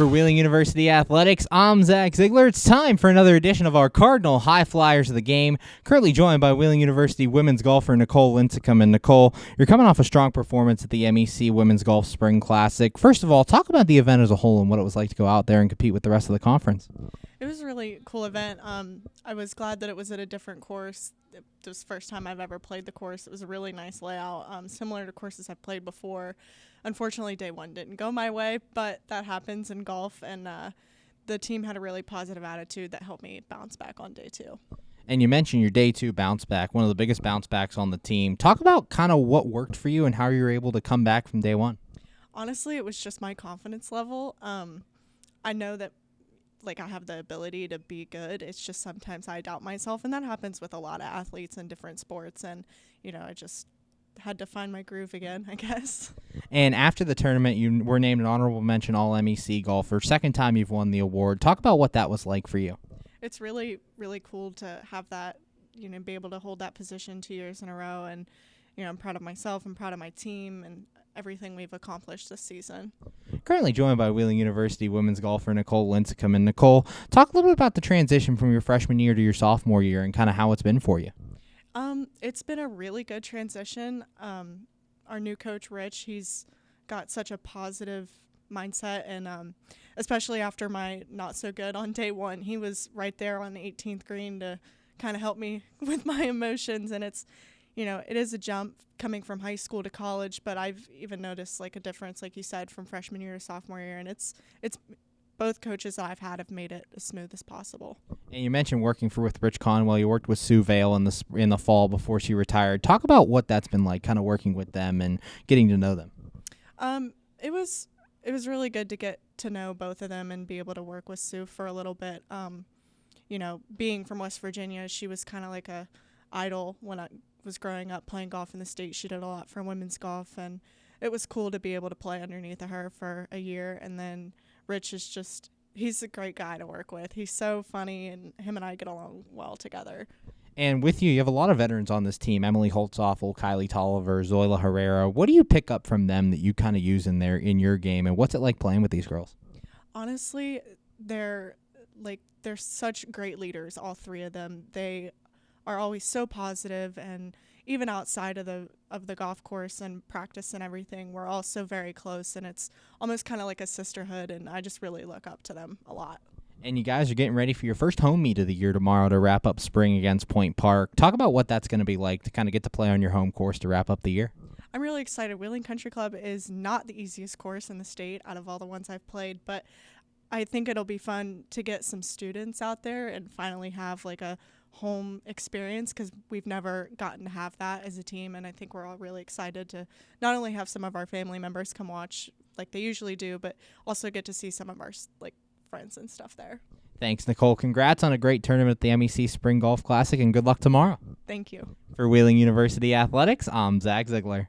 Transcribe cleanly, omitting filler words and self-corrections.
For Wheeling University Athletics, I'm Zach Ziegler. It's time for another edition of our Cardinal High Flyers of the game. Currently joined by Wheeling University women's golfer Nicole Lincicome. And Nicole, you're coming off a strong performance at the MEC Women's Golf Spring Classic. First of all, talk about the event as a whole and what it was like to go out there and compete with the rest of the conference. It was a really cool event. I was glad that it was at a different course. It was the first time I've ever played the course. It was a really nice layout, similar to courses I've played before. Unfortunately, day one didn't go my way, but that happens in golf, and the team had a really positive attitude that helped me bounce back on day two. And you mentioned your day two bounce back, one of the biggest bounce backs on the team. Talk about kind of what worked for you and how you were able to come back from day one. Honestly, it was just my confidence level. I know that I have the ability to be good. It's just sometimes I doubt myself, and that happens with a lot of athletes in different sports. And, I just had to find my groove again, I guess. And after the tournament, you were named an honorable mention All-MEC golfer. Second time you've won the award. Talk about what that was like for you. It's really, really cool to have that, be able to hold that position 2 years in a row. And, I'm proud of myself. I'm proud of my team and everything we've accomplished this season. Currently joined by Wheeling University women's golfer Nicole Lincicome. And Nicole, talk a little bit about the transition from your freshman year to your sophomore year and kind of how it's been for you. It's been a really good transition. Our new coach, Rich, he's got such a positive mindset, and especially after my not so good on day one, he was right there on the 18th green to kind of help me with my emotions. And it's, it is a jump coming from high school to college, but I've even noticed a difference, like you said, from freshman year to sophomore year, and it's both coaches that I've had have made it as smooth as possible. And you mentioned working with Rich Conwell. You worked with Sue Vale in the fall before she retired. Talk about what that's been like, kind of working with them and getting to know them. It was really good to get to know both of them and be able to work with Sue for a little bit. Being from West Virginia, she was kind of like a idol when I was growing up playing golf in the state. She did a lot for women's golf, and it was cool to be able to play underneath of her for a year. And then Rich is he's a great guy to work with. He's so funny, and him and I get along well together. And with you have a lot of veterans on this team: Emily Holtzoffel, Kylie Tolliver, Zoila Herrera. What do you pick up from them that you kind of use in your game, and what's it like playing with these girls? Honestly, they're such great leaders, all three of them. They are always so positive, and even outside of the golf course and practice and everything, we're all so very close, and it's almost kind of like a sisterhood, and I just really look up to them a lot. And you guys are getting ready for your first home meet of the year tomorrow to wrap up spring against Point Park. Talk about what that's going to be like to kind of get to play on your home course to wrap up the year. I'm really excited. Wheeling Country Club is not the easiest course in the state out of all the ones I've played, but I think it'll be fun to get some students out there and finally have a home experience, because we've never gotten to have that as a team, and I think we're all really excited to not only have some of our family members come watch like they usually do, but also get to see some of our friends and stuff there. Thanks, Nicole. Congrats on a great tournament at the MEC Spring Golf Classic, and good luck tomorrow. Thank you. For Wheeling University Athletics, I'm Zach Ziegler.